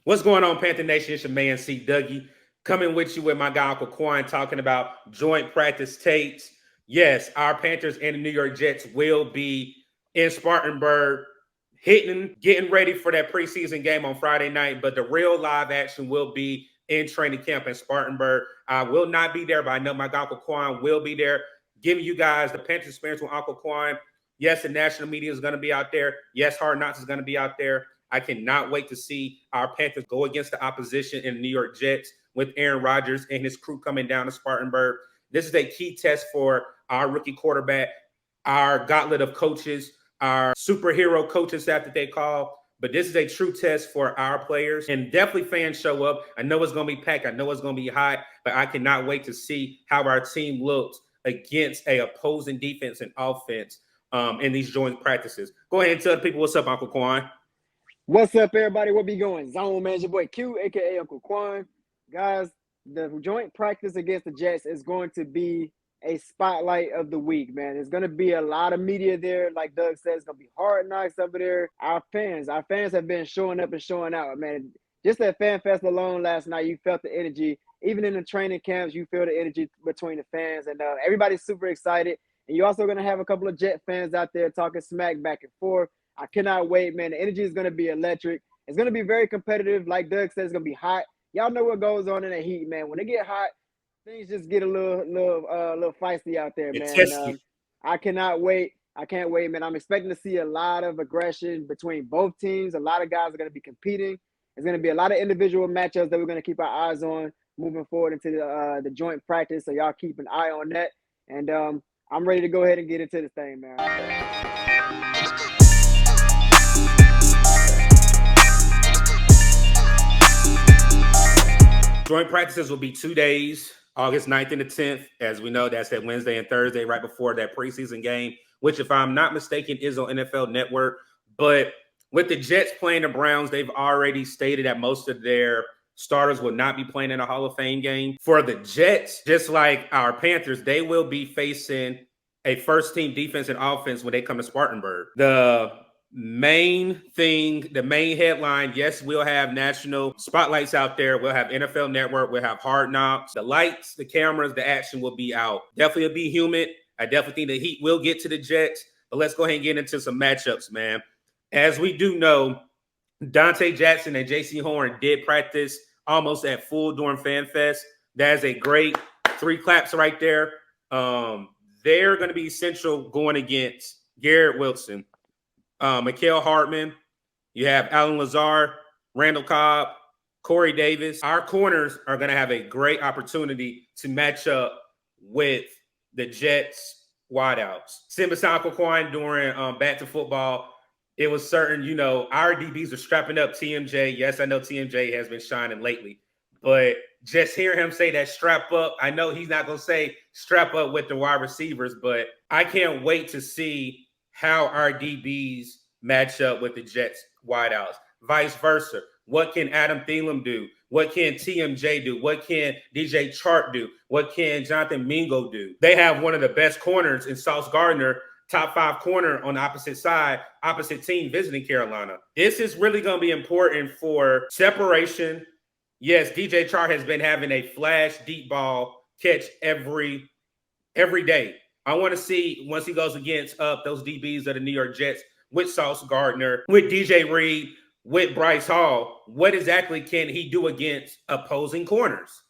What's going on, Panther Nation? It's your man, CDougie, coming with you with my guy, Uncle Quan, talking about joint practice tapes. Yes, our Panthers and the New York Jets will be in Spartanburg, getting ready for that preseason game on Friday night, but the real live action will be in training camp in Spartanburg. I will not be there, but I know my guy, Uncle Quan, will be there, giving you guys the Panthers experience with Uncle Quan. Yes, the national media is going to be out there. Yes, Hard Knocks is going to be out there. I cannot wait to see our Panthers go against the opposition in the New York Jets with Aaron Rodgers and his crew coming down to Spartanburg. This is a key test for our rookie quarterback, our gauntlet of coaches, our superhero coaching staff that they call. But this is a true test for our players, and definitely fans show up. I know it's going to be packed. I know it's going to be hot, but I cannot wait to see how our team looks against a opposing defense and offense in these joint practices. Go ahead and tell the people what's up, Uncle Quan. What's up, everybody? What be going? Zone man, your boy Q, aka Uncle Quan. Guys, the joint practice against the Jets is going to be a spotlight of the week, man. There's going to be a lot of media there. Like Doug said, it's going to be Hard Knocks over there. Our fans have been showing up and showing out, man. Just at Fan Fest alone last night, you felt the energy. Even in the training camps, you feel the energy between the fans. And everybody's super excited. And you're also going to have a couple of Jet fans out there talking smack back and forth. I cannot wait, man. The energy is going to be electric. It's going to be very competitive. Like Doug said, it's going to be hot. Y'all know what goes on in the heat, man. When it get hot, things just get a little feisty out there, man. I cannot wait. I can't wait, man. I'm expecting to see a lot of aggression between both teams. A lot of guys are going to be competing. There's going to be a lot of individual matchups that we're going to keep our eyes on moving forward into the joint practice. So y'all keep an eye on that. And I'm ready to go ahead and get into this thing, man. Joint practices will be 2 days, August 9th and the 10th. As we know, that's that Wednesday and Thursday right before that preseason game, which, if I'm not mistaken, is on NFL Network. But with the Jets playing the Browns, they've already stated that most of their starters will not be playing in a Hall of Fame game. For the Jets, just like our Panthers, they will be facing a first-team defense and offense when they come to Spartanburg. The main headline, yes, we'll have national spotlights out there. We'll have NFL Network. We'll have Hard Knocks. The lights, the cameras, the action will be out. Definitely it'll be humid. I definitely think the heat will get to the Jets. But let's go ahead and get into some matchups, man. As we do know, Dante Jackson and J.C. Horn did practice almost at full during Fan Fest. That is a great 3 claps right there. They're going to be essential going against Garrett Wilson, Mikael Hartman. You have Alan Lazard, Randall Cobb, Corey Davis. Our corners are going to have a great opportunity to match up with the Jets wideouts. Simba Quan during Back to Football, it was certain, our DBs are strapping up TMJ. Yes, I know TMJ has been shining lately, but just hear him say that strap up. I know he's not going to say strap up with the wide receivers, but I can't wait to see how our DBs match up with the Jets wideouts. Vice versa. What can Adam Thielen do? What can TMJ do? What can DJ Chark do? What can Jonathan Mingo do? They have one of the best corners in Sauce Gardner, top 5 corner on the opposite side, opposite team visiting Carolina. This is really going to be important for separation. Yes, DJ Chark has been having a flash deep ball catch every day. I want to see, once he goes against those DBs of the New York Jets with Sauce Gardner, with DJ Reed, with Bryce Hall, what exactly can he do against opposing corners?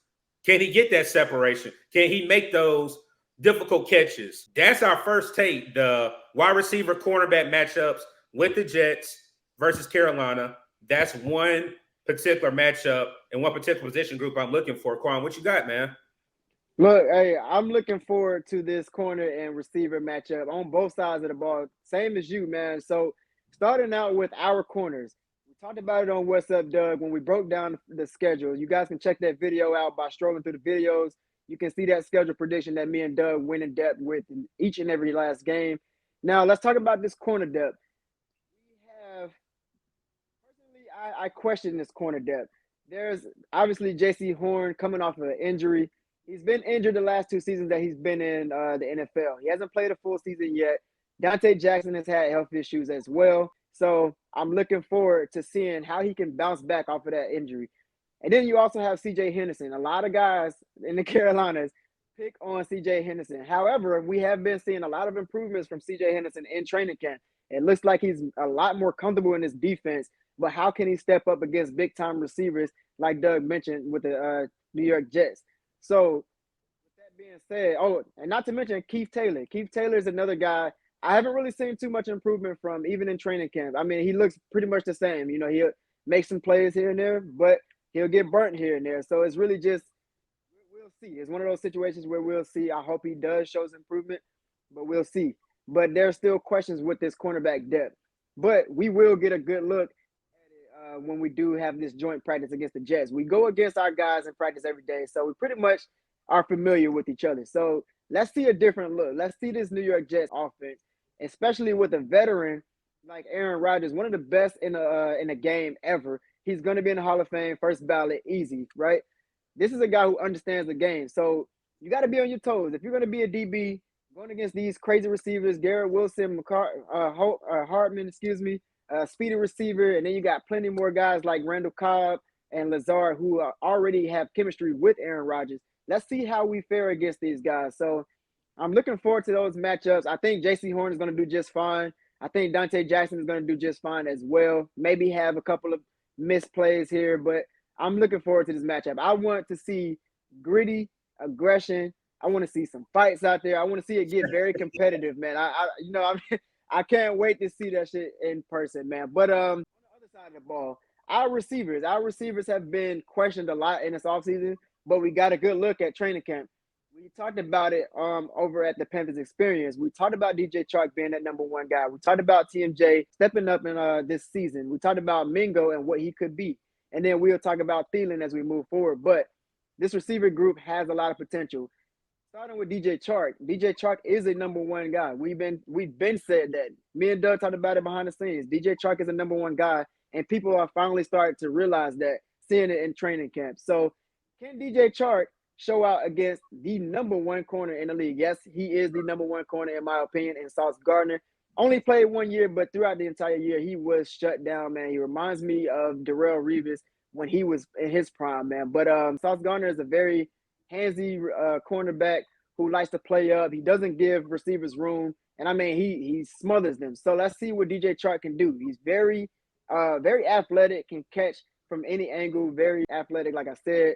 Can he get that separation? Can he make those difficult catches? That's our first tape, the wide receiver cornerback matchups with the Jets versus Carolina. That's one particular matchup and one particular position group I'm looking for. Quan, what you got, man? Look, hey, I'm looking forward to this corner and receiver matchup on both sides of the ball. Same as you, man. So starting out with our corners, we talked about it on Wassup, Doug, when we broke down the schedule. You guys can check that video out by strolling through the videos. You can see that schedule prediction that me and Doug went in depth with in each and every last game. Now, let's talk about this corner depth. Personally, I question this corner depth. There's obviously J.C. Horn coming off of an injury. He's been injured the last 2 seasons that he's been in the NFL. He hasn't played a full season yet. Dante Jackson has had health issues as well. So I'm looking forward to seeing how he can bounce back off of that injury. And then you also have CJ Henderson. A lot of guys in the Carolinas pick on CJ Henderson. However, we have been seeing a lot of improvements from CJ Henderson in training camp. It looks like he's a lot more comfortable in his defense, but how can he step up against big time receivers like Doug mentioned with the New York Jets? So, with that being said, and not to mention Keith Taylor. Keith Taylor is another guy I haven't really seen too much improvement from, even in training camp. I mean, he looks pretty much the same. You know, he'll make some plays here and there, but he'll get burnt here and there. So it's really just, we'll see. It's one of those situations where we'll see. I hope he does show some improvement, but we'll see. But there's still questions with this cornerback depth. But we will get a good look at it when we do have this joint practice against the Jets. We go against our guys in practice every day, so we pretty much are familiar with each other. So let's see a different look. Let's see this New York Jets offense, especially with a veteran like Aaron Rodgers, one of the best in a game ever. He's going to be in the Hall of Fame, first ballot, easy, right? This is a guy who understands the game. So you got to be on your toes. If you're going to be a DB going against these crazy receivers, Garrett Wilson, Hartman, speedy receiver, and then you got plenty more guys like Randall Cobb and Lazard who already have chemistry with Aaron Rodgers. Let's see how we fare against these guys. So I'm looking forward to those matchups. I think J.C. Horn is going to do just fine. I think Dante Jackson is going to do just fine as well. Maybe have a couple of missed plays here, but I'm looking forward to this matchup. I want to see gritty aggression. I want to see some fights out there. I want to see it get very competitive, man. I can't wait to see that shit in person, man. But on the other side of the ball, our receivers have been questioned a lot in this offseason, but we got a good look at training camp. We talked about it over at the Panthers Experience. We talked about DJ Chark being that number one guy. We talked about TMJ stepping up in this season. We talked about Mingo and what he could be. And then we'll talk about Thielen as we move forward. But this receiver group has a lot of potential. Starting with DJ Chark. DJ Chark is a number one guy. We've been said that. Me and Doug talked about it behind the scenes. DJ Chark is a number one guy, and people are finally starting to realize that, seeing it in training camp. So can DJ Chark show out against the number one corner in the league? Yes, he is the number one corner in my opinion, in Sauce Gardner. Only played 1 year, but throughout the entire year, he was shut down, man. He reminds me of Darrelle Revis when he was in his prime, man. But Sauce Gardner is a very handsy cornerback who likes to play up. He doesn't give receivers room, and I mean, he smothers them. So let's see what DJ Chark can do. He's very athletic, can catch from any angle, very athletic, like I said.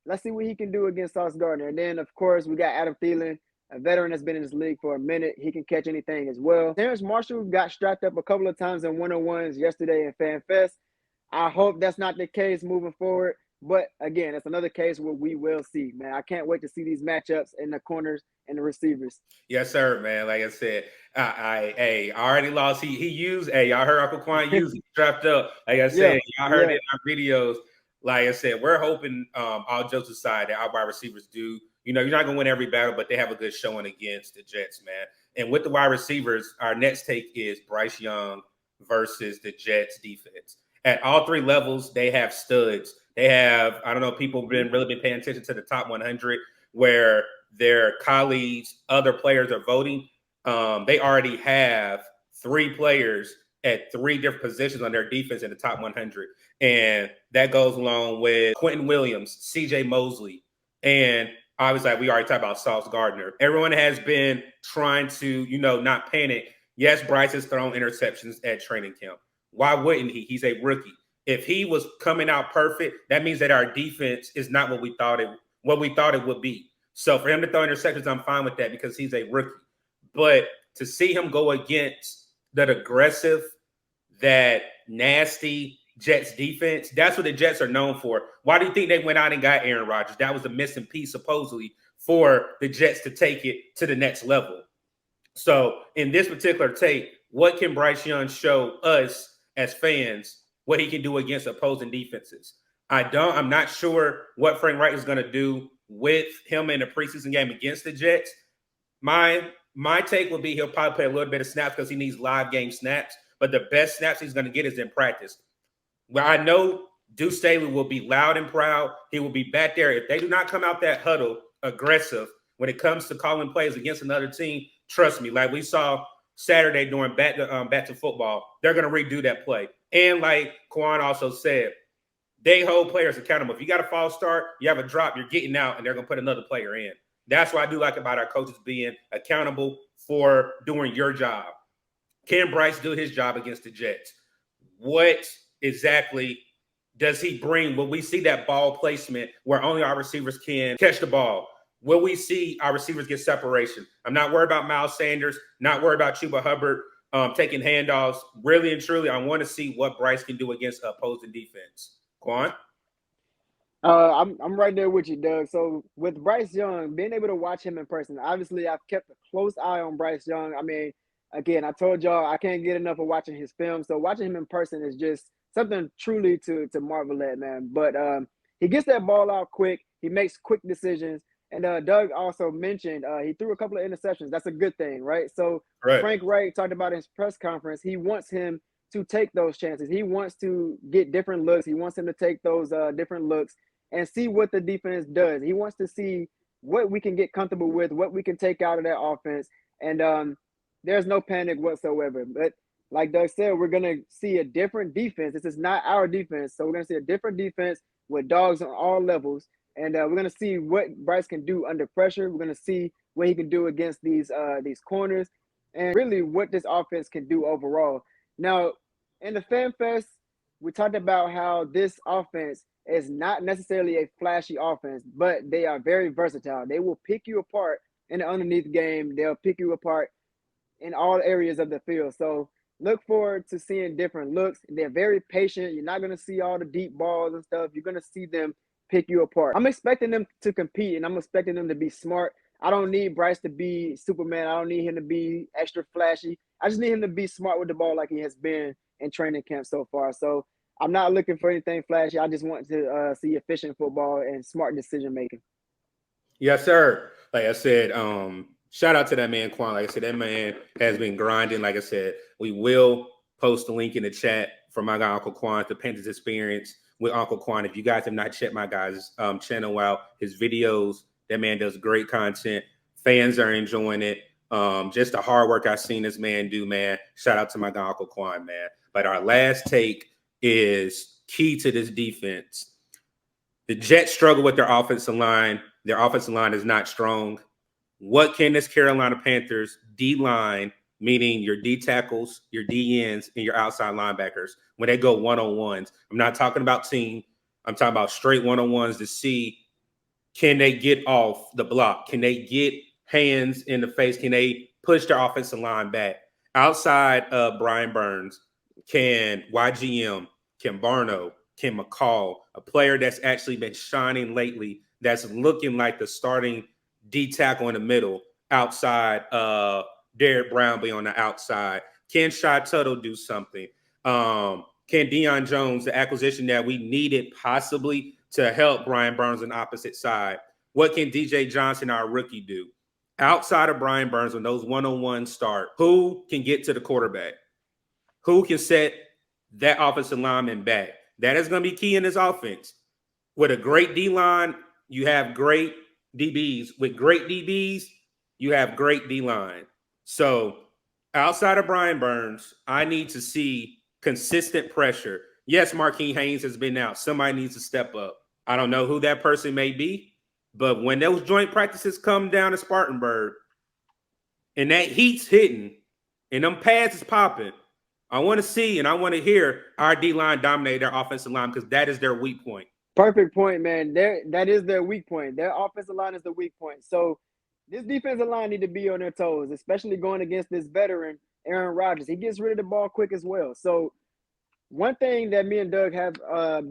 Let's see what he can do against Sauce Gardner. And then, of course, we got Adam Thielen, a veteran that's been in this league for a minute. He can catch anything as well. Terrence Marshall got strapped up a couple of times in one-on-ones yesterday in Fan Fest. I hope that's not the case moving forward. But, again, it's another case where we will see, man. I can't wait to see these matchups in the corners and the receivers. Yes, sir, man. Like I said, I already lost. He used, y'all heard Uncle Quan use, he strapped up. Like I said, y'all heard it in our videos. Like I said, we're hoping, all jokes aside, that our wide receivers do. You know, you're not going to win every battle, but they have a good showing against the Jets, man. And with the wide receivers, our next take is Bryce Young versus the Jets defense. At all three levels, they have studs. They have, I don't know, people really been paying attention to the top 100 where their colleagues, other players are voting. They already have 3 players at 3 different positions on their defense in the top 100. And that goes along with Quentin Williams, CJ Mosley, and obviously we already talked about Sauce Gardner. Everyone has been trying to, not panic. Yes, Bryce has thrown interceptions at training camp. Why wouldn't he? He's a rookie. If he was coming out perfect, that means that our defense is not what we thought it would be. So for him to throw interceptions, I'm fine with that because he's a rookie. But to see him go against that aggressive, that nasty Jets defense, that's what the Jets are known for. Why do you think they went out and got Aaron Rodgers? That was the missing piece, supposedly, for the Jets to take it to the next level. So in this particular tape, what can Bryce Young show us as fans what he can do against opposing defenses? I'm not sure what Frank Reich is going to do with him in the preseason game against the Jets. My take will be he'll probably play a little bit of snaps because he needs live game snaps, but the best snaps he's going to get is in practice. Well, I know Deuce Staley will be loud and proud. He will be back there. If they do not come out that huddle aggressive when it comes to calling plays against another team, trust me, like we saw Saturday during back to football, they're going to redo that play. And like Quan also said, they hold players accountable. If you got a false start, you have a drop, you're getting out, and they're going to put another player in. That's what I do like about our coaches being accountable for doing your job. Can Bryce do his job against the Jets? What exactly does he bring? Will we see that ball placement where only our receivers can catch the ball? Will we see our receivers get separation? I'm not worried about Miles Sanders, not worried about Chuba Hubbard taking handoffs. Really and truly, I want to see what Bryce can do against opposing defense. Quan? I'm right there with you, Doug. So with Bryce Young, being able to watch him in person, obviously I've kept a close eye on Bryce Young. I mean, again, I told y'all I can't get enough of watching his film. So watching him in person is just something truly to marvel at, man. But he gets that ball out quick. He makes quick decisions. And Doug also mentioned he threw a couple of interceptions. That's a good thing, right? So Right. Frank Reich talked about in his press conference, he wants him to take those chances. He wants to get different looks. He wants him to take those different looks and see what the defense does. He wants to see what we can get comfortable with, what we can take out of that offense. And there's no panic whatsoever. But like Doug said, we're going to see a different defense. This is not our defense. So we're going to see a different defense with dogs on all levels. And we're going to see what Bryce can do under pressure. We're going to see what he can do against these corners and really what this offense can do overall. Now, in the Fan Fest, we talked about how this offense is not necessarily a flashy offense, but they are very versatile. They will pick you apart in the underneath game. They'll pick you apart in all areas of the field. So look forward to seeing different looks. They're very patient. You're not going to see all the deep balls and stuff. You're going to see them pick you apart. I'm expecting them to compete, and I'm expecting them to be smart. I don't need Bryce to be Superman. I don't need him to be extra flashy. I just need him to be smart with the ball like he has been in training camp so far. So I'm not looking for anything flashy. I just want to see efficient football and smart decision making. Yes, sir. Like I said, shout out to that man, Quan. Like I said, that man has been grinding. Like I said, we will post a link in the chat for my guy, Uncle Quan, the Panthers experience with Uncle Quan. If you guys have not checked my guy's channel out, his videos, that man does great content. Fans are enjoying it. Just the hard work I've seen this man do, man. Shout out to my guy, Uncle Quan, man. But our last take is key to this defense. The Jets struggle with their offensive line. Their offensive line is not strong. What can this Carolina Panthers D-line, meaning your D tackles, your D ends, and your outside linebackers, when they go one-on-ones? I'm not talking about team. I'm talking about straight one-on-ones to see, can they get off the block? Can they get hands in the face? Can they push their offensive line back? Outside of Brian Burns, can YGM, can Barno, can McCall, a player that's actually been shining lately, that's looking like the starting D tackle in the middle, outside Derek Brown be on the outside? Can Shy Tuttle do something? Can Deion Jones, the acquisition that we needed possibly to help Brian Burns on the opposite side? What can DJ Johnson, our rookie, do? Outside of Brian Burns, when those one-on-ones start, who can get to the quarterback? Who can set that offensive lineman back? That is going to be key in this offense. With a great D-line, you have great DBs. With great DBs, you have great D-line. So outside of Brian Burns, I need to see consistent pressure. Yes, Marquise Haynes has been out. Somebody needs to step up. I don't know who that person may be, but when those joint practices come down to Spartanburg and that heat's hitting and them pads is popping, I want to see and I want to hear our D-line dominate their offensive line, because that is their weak point. Perfect point, man. That is their weak point. Their offensive line is the weak point. So this defensive line need to be on their toes, especially going against this veteran, Aaron Rodgers. He gets rid of the ball quick as well. So one thing that me and Doug have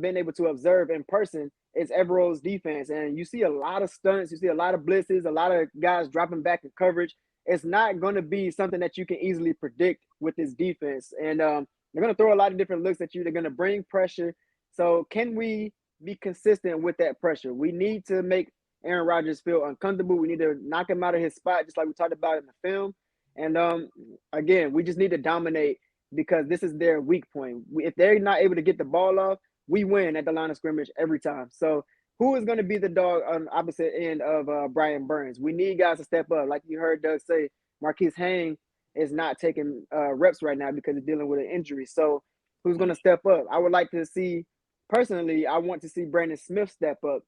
been able to observe in person is Evero's defense. And you see a lot of stunts. You see a lot of blitzes, a lot of guys dropping back in coverage. It's not going to be something that you can easily predict with this defense. And they're going to throw a lot of different looks at you. They're going to bring pressure. So can we be consistent with that pressure? We need to make Aaron Rodgers feel uncomfortable. We need to knock him out of his spot, just like we talked about in the film. And again, we just need to dominate, because this is their weak point. If they're not able to get the ball off, we win at the line of scrimmage every time. So who is going to be the dog on the opposite end of Brian Burns? We need guys to step up. Like you heard Doug say, Marquise Haynes is not taking reps right now because he's dealing with an injury. So who's going to step up? I would like to see, personally, I want to see Brandon Smith step up.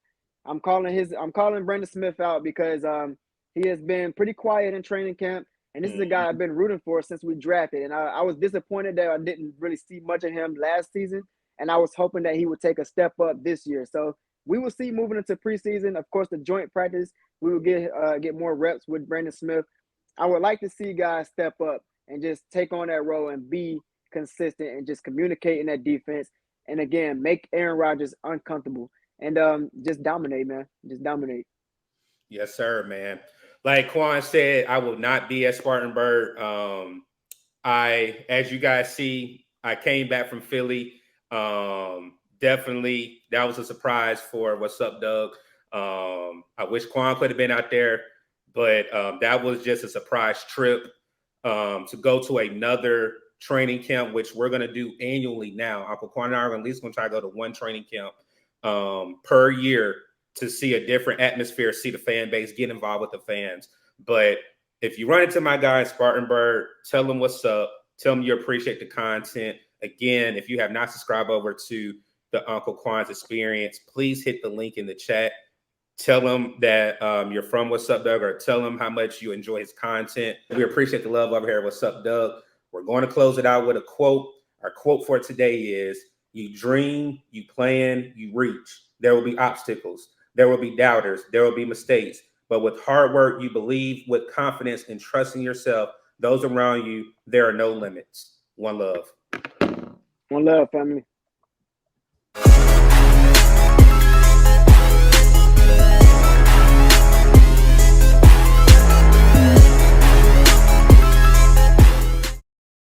I'm calling Brandon Smith out because he has been pretty quiet in training camp. And this is a guy I've been rooting for since we drafted. And I was disappointed that I didn't really see much of him last season. And I was hoping that he would take a step up this year. So we will see moving into preseason. Of course, the joint practice, we will get more reps with Brandon Smith. I would like to see guys step up and just take on that role and be consistent and just communicate in that defense. And again, make Aaron Rodgers uncomfortable and just dominate, man. Just dominate. Yes, sir, man. Like Quan said, I will not be at Spartanburg. As you guys see, I came back from Philly. Definitely, that was a surprise for Wassup, Doug. I wish Quan could have been out there, but that was just a surprise trip to go to another training camp, which we're going to do annually now. Uncle Quan and I are at least going to try to go to one training camp per year to see a different atmosphere, see the fan base, get involved with the fans. But if you run into my guy in Spartanburg, tell them what's up. Tell them you appreciate the content. Again, if you have not subscribed over to the Uncle Quan's Experience, please hit the link in the chat. Tell them that you're from What's Up, Doug, or tell them how much you enjoy his content. We appreciate the love over here at What's Up, Doug. We're going to close it out with a quote. Our quote for today is, you dream, you plan, you reach. There will be obstacles. There will be doubters. There will be mistakes. But with hard work, you believe with confidence and trust in yourself, those around you, there are no limits. One love. One love, family.